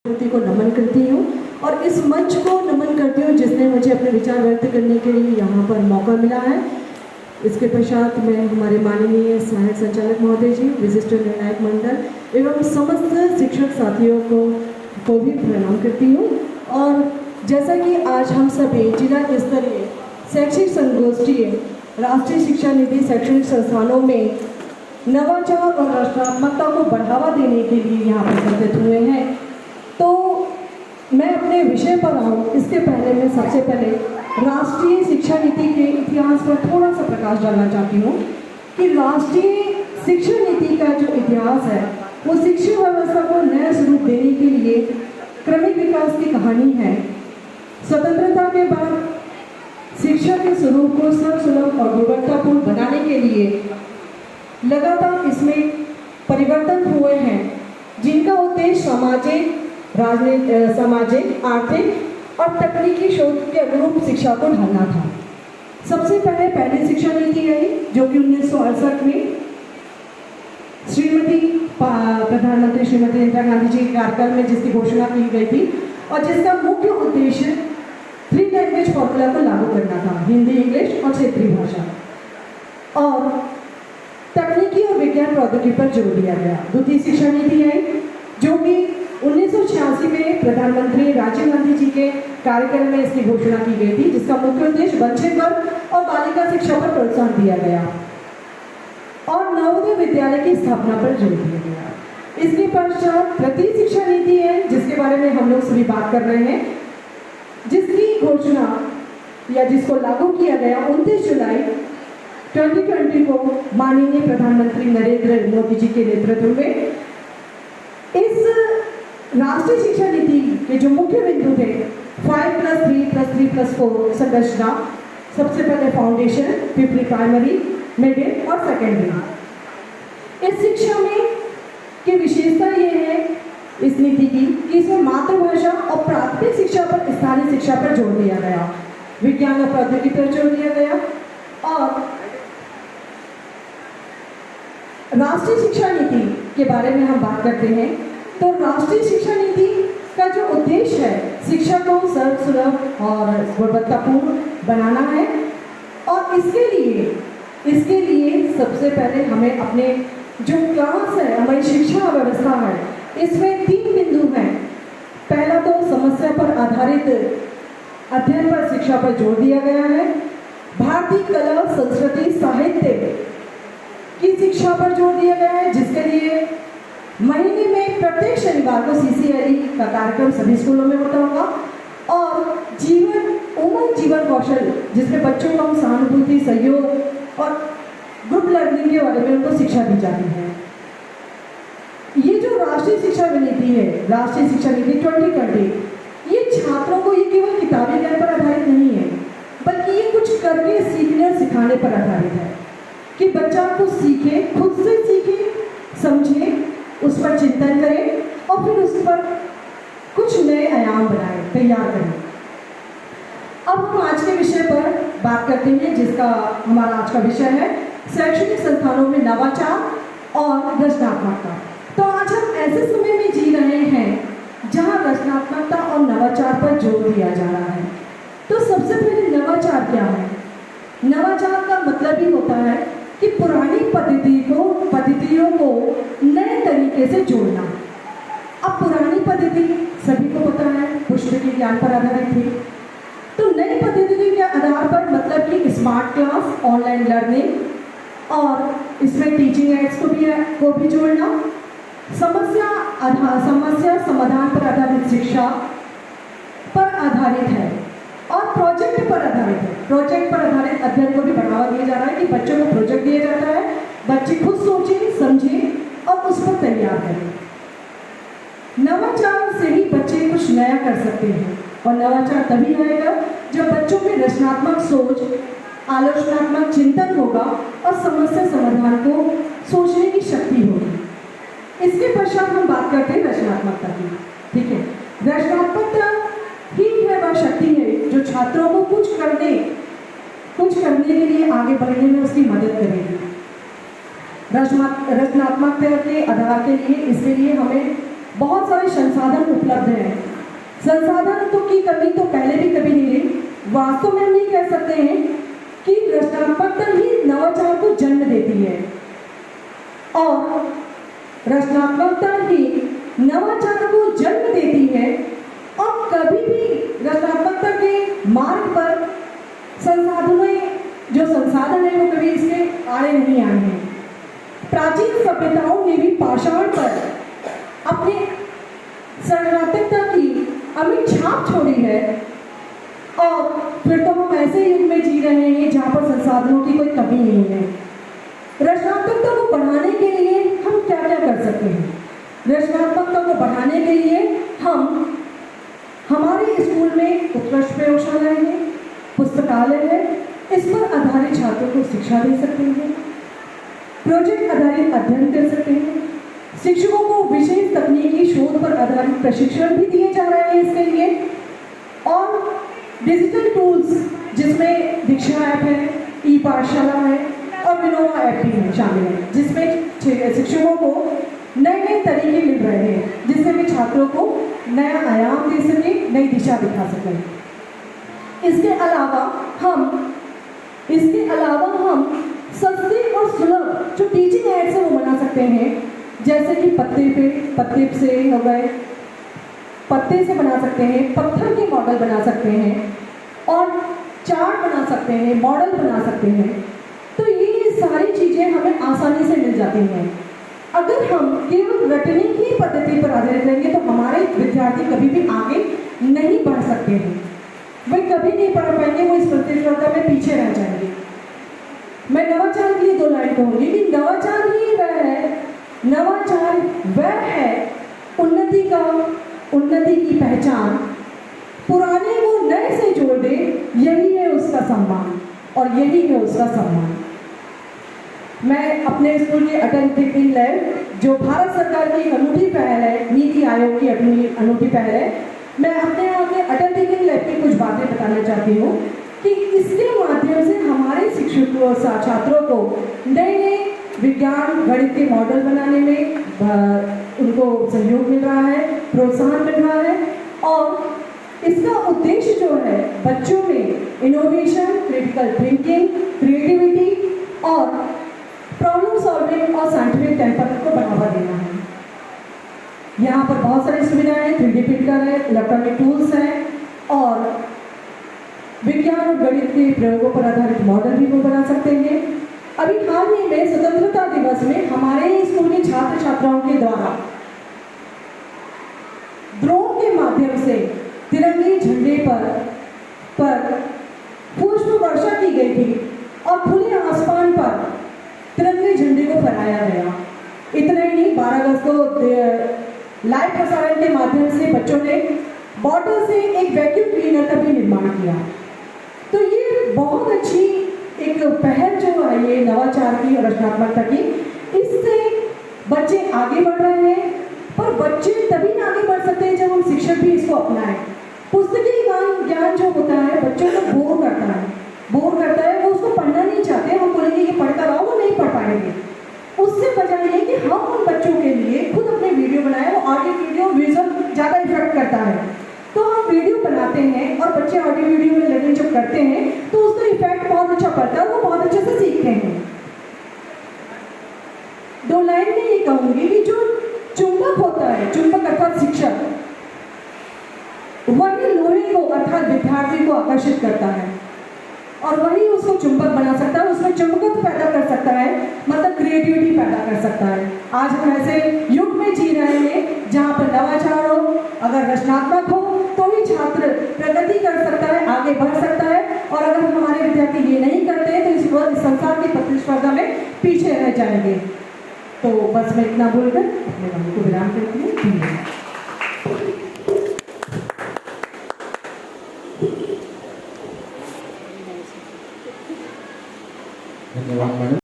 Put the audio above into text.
कृति को नमन करती हूँ और इस मंच को नमन करती हूँ जिसने मुझे अपने विचार व्यक्त करने के लिए यहाँ पर मौका मिला है। इसके पश्चात मैं हमारे माननीय सहायक संचालक महोदय जी, विशिष्ट निर्णायक मंडल एवं समस्त शिक्षक साथियों को भी प्रणाम करती हूँ। और जैसा कि आज हम सभी जिला स्तरीय शैक्षिक संगोष्ठी राष्ट्रीय शिक्षा नीति शैक्षणिक संस्थानों में नवाचार और रचनात्मकता को बढ़ावा देने के लिए यहाँ पर एकत्रित हुए हैं, तो मैं अपने विषय पर आऊँ इसके पहले मैं सबसे पहले राष्ट्रीय शिक्षा नीति के इतिहास पर थोड़ा सा प्रकाश डालना चाहती हूँ कि राष्ट्रीय शिक्षा नीति का जो इतिहास है वो शिक्षा व्यवस्था को नया स्वरूप देने के लिए क्रमिक विकास की कहानी है। स्वतंत्रता के बाद शिक्षा के स्वरूप को सर्वसुलभ और गुणवत्तापूर्ण बनाने के लिए लगातार इसमें परिवर्तन हुए हैं, जिनका उद्देश्य सामाजिक, आर्थिक और तकनीकी शोध के अनुरूप शिक्षा को ढालना था। सबसे पहले शिक्षा नीति आई जो कि 1968 में प्रधानमंत्री श्रीमती इंदिरा गांधी जी के कार्यकाल में जिसकी घोषणा की गई थी और जिसका मुख्य उद्देश्य 3 लैंग्वेज फॉर्मूला को लागू करना था, हिंदी, इंग्लिश और क्षेत्रीय भाषा, और तकनीकी और विज्ञान प्रौद्योगिकी पर जोर दिया गया। द्वितीय शिक्षा नीति है जो कि 1986 में प्रधानमंत्री राजीव गांधी जी के कार्यकाल में इसकी घोषणा की गई थी, जिसका मुख्य उद्देश्य वंचित वर्ग और बालिका शिक्षा पर प्रोत्साहन दिया गया और नवोदय विद्यालय की स्थापना पर जोर दिया गया। इसके पश्चात तृतीय शिक्षा नीति है जिसके बारे में हम लोग सभी बात कर रहे हैं, जिसकी घोषणा या जिसको लागू किया गया 29 जुलाई 2020 को माननीय प्रधानमंत्री नरेंद्र मोदी जी के नेतृत्व में। इस राष्ट्रीय शिक्षा नीति के जो मुख्य बिंदु थे 5+3+3+4 संरचना, सबसे पहले फाउंडेशन, फिर प्री प्राइमरी, मिडिल और सेकेंडरी। इस शिक्षा में की विशेषता ये है इस नीति की कि इसमें मातृभाषा और प्राथमिक शिक्षा पर स्थानीय शिक्षा पर जोर दिया गया, विज्ञान और प्रौद्योगिकी पर जोर दिया गया। और राष्ट्रीय शिक्षा नीति के बारे में हम बात करते हैं तो राष्ट्रीय शिक्षा नीति का जो उद्देश्य है शिक्षा को सर्वसुलभ और गुणवत्तापूर्ण बनाना है। और इसके लिए सबसे पहले हमें अपने जो क्लास है, हमारी शिक्षा व्यवस्था है, इसमें 3 बिंदु हैं। पहला तो समस्या पर आधारित अध्ययन पर शिक्षा पर जोर दिया गया है, भारतीय कला, संस्कृति, साहित्य की शिक्षा पर जोर दिया गया है, जिसके लिए महीने में प्रत्येक शनिवार को CCLE का कार्यक्रम सभी स्कूलों में होता होगा, और जीवन कौशल जिसमें बच्चों को सहानुभूति, सहयोग और ग्रुप लर्निंग के बारे में उनको शिक्षा दी जाती है। ये जो राष्ट्रीय शिक्षा नीति है, राष्ट्रीय शिक्षा नीति 2020, ये छात्रों को ये केवल किताबी ज्ञान पर आधारित नहीं है, बल्कि ये कुछ करके सीखने और सिखाने पर आधारित है कि बच्चा कुछ सीखे, खुद से सीखे, समझे, उस पर चिंतन करे और फिर उस पर कुछ नए आयाम बनाए, तैयार करें। अब हम आज के विषय पर बात करते हैं, जिसका हमारा आज का विषय है शैक्षणिक संस्थानों में नवाचार और रचनात्मकता। तो आज हम ऐसे समय में जी रहे हैं जहां रचनात्मकता और नवाचार पर जोर दिया जा रहा है। तो सबसे पहले नवाचार क्या है? नवाचार का मतलब ही होता है कि पुरानी पद्धतियों को नए तरीके से जोड़ना। अब पुरानी पद्धति सभी को पता है पुस्तकीय ज्ञान पर आधारित थी, तो नई पद्धति के आधार पर मतलब कि स्मार्ट क्लास, ऑनलाइन लर्निंग और इसमें टीचिंग एड्स को भी जोड़ना, समस्या समाधान पर आधारित शिक्षा पर आधारित है और प्रोजेक्ट पर आधारित है। प्रोजेक्ट पर आधारित अध्ययन को भी बढ़ावा दिया जा रहा है कि बच्चों को प्रोजेक्ट दिया जाता है, बच्चे खुद सोचें, समझें और उस पर तैयार करें। नवाचार से ही बच्चे कुछ नया कर सकते हैं और नवाचार तभी आएगा जब बच्चों में रचनात्मक सोच, आलोचनात्मक चिंतन होगा और समस्या समाधान को सोचने की शक्ति होगी। इसके पश्चात हम बात करते हैं रचनात्मकता की। ठीक है, रचनात्मकता ही है वह शक्ति है जो छात्रों को कुछ करने के लिए आगे बढ़ने में उसकी मदद करेगी। रचनात्मकता के आधार के लिए इसके लिए हमें बहुत सारे संसाधन उपलब्ध हैं। संसाधन तो की कमी तो पहले भी कभी नहीं रही। वास्तव में हम ये कह सकते हैं कि रचनात्मकता ही नवाचार को जन्म देती है और रचनात्मकता ही नवाचार को जन्म देती है। और कभी भी रचनात्मकता के मार्ग पर जो संसाधन है वो कभी इसके आड़े नहीं आए हैं। प्राचीन सभ्यताओं ने भी पाषाण पर अपनी सृजनात्मकता की अमिट छाप छोड़ी है और फिर तो हम ऐसे युग में जी रहे हैं जहाँ पर संसाधनों की कोई कमी नहीं है। रचनात्मकता को बढ़ाने के लिए हम क्या क्या कर सकते हैं? रचनात्मकता को बढ़ाने के लिए हम हमारे स्कूल में उत्कृष्ट प्रयोगशालाएं हैं, पुस्तकालय है, इस पर आधारित छात्रों को शिक्षा दे सकते हैं, प्रोजेक्ट आधारित अध्ययन कर सकते हैं, शिक्षकों को विशेष तकनीकी शोध पर आधारित प्रशिक्षण भी दिए जा रहे हैं इसके लिए, और डिजिटल टूल्स जिसमें दीक्षा ऐप है, ई पाठशाला है और विनोवा ऐप भी शामिल है, जिसमें शिक्षकों को नए नए तरीके मिल रहे हैं जिससे वे छात्रों को नया आयाम दे सके, नई दिशा दिखा सकें। इसके अलावा हम सस्ते और सुलभ जो टीचिंग एड्स है वो बना सकते हैं, जैसे कि पत्ते से हो गए, पत्ते से बना सकते हैं, पत्थर के मॉडल बना सकते हैं और चार्ट बना सकते हैं, मॉडल बना सकते हैं। तो ये सारी चीज़ें हमें आसानी से मिल जाती हैं। अगर हम केवल रटने की पद्धति पर आधारित रहेंगे तो हमारे विद्यार्थी कभी भी आगे नहीं बढ़ सकते हैं, वे कभी नहीं पढ़ पाएंगे, वो इस प्रतिस्पर्धा में पीछे रह जाएंगे। मैं नवाचार के लिए 2 लाइन कहूँगी कि नवाचार वह है उन्नति की पहचान, पुराने को नए से जोड़ दे, यही है उसका सम्मान और यही है उसका सम्मान। मैं अपने स्कूल के अटल टिफिन लैब, जो भारत सरकार की एक अनूठी पहल है, नीति आयोग की अपनी अनूठी पहल है, मैं अपने यहाँ के अटल टिफिन लैब की कुछ बातें बताना चाहती हूँ कि इसके माध्यम से हमारे शिक्षकों और छात्रों को नए नए विज्ञान गणित के मॉडल बनाने में उनको सहयोग मिल रहा है, प्रोत्साहन मिल रहा है और इसका उद्देश्य जो है बच्चों में इनोवेशन, क्रिटिकल थिंकिंग, क्रिएटिविटी और प्रॉब्लम सॉल्विंग और साइंटिफिक टेम्पर को बढ़ावा देना है। यहाँ पर बहुत सारी सुविधाएं हैं, 3D प्रिंटर है, इलेक्ट्रॉनिक टूल्स हैं और विज्ञान और गणित के प्रयोगों पर आधारित मॉडल भी वो बना सकते हैं। अभी हाल ही में स्वतंत्रता दिवस में हमारे स्कूल के छात्र छात्राओं के द्वारा ड्रोन के माध्यम से तिरंगे झंडे पर पुष्प वर्षा की गई थी और खुले आसमान पर तिरंगे झंडे को फहराया गया। इतना ही नहीं, 12 अगस्त को लाइव प्रसारण के माध्यम से बच्चों ने बॉटल से एक वैक्यूम क्लीनर का भी निर्माण किया। तो ये बहुत अच्छी एक पहल जो है ये नवाचार की और रचनात्मकता की, इससे बच्चे आगे बढ़ रहे हैं। पर बच्चे तभी आगे बढ़ सकते हैं जब हम शिक्षक भी इसको अपनाएं। पुस्तकीय ज्ञान जो होता है बच्चों को बोर करता है, वो उसको पढ़ना नहीं चाहते। हम बोलेंगे ये पढ़कर आओ, वो नहीं पढ़ पाएंगे। उससे बजाय ये कि हम उन बच्चों के लिए खुद अपने वीडियो बनाए, वो ऑडियो वीडियो विजुअल ज़्यादा इफेक्ट करता है, तो हम वीडियो बनाते हैं और बच्चे ऑडियो वीडियो में लर्निंग जब करते हैं तो उसका इफेक्ट बहुत अच्छा पड़ता है, वो बहुत अच्छे से सीखते हैं। 2 लाइन में ये कहूँगी कि जो चुंबक होता है, चुंबक अर्थात शिक्षक, वही लोहे को अर्थात विद्यार्थी को आकर्षित करता है और वही उसको चुंबक बना सकता है, उसमें चुंबकत्व पैदा कर सकता है, मतलब क्रिएटिविटी पैदा कर सकता है। आज हम ऐसे युग में जी रहे हैं जहाँ पर नवाचार हो, अगर रचनात्मक हो तो ही छात्र प्रगति कर सकता है, आगे बढ़ सकता है। और अगर हमारे विद्यार्थी ये नहीं करते हैं तो इस संसार की प्रतिस्पर्धा में पीछे रह जाएंगे। तो बस मैं इतना बोलकर अपने बात को विराम करती हूँ।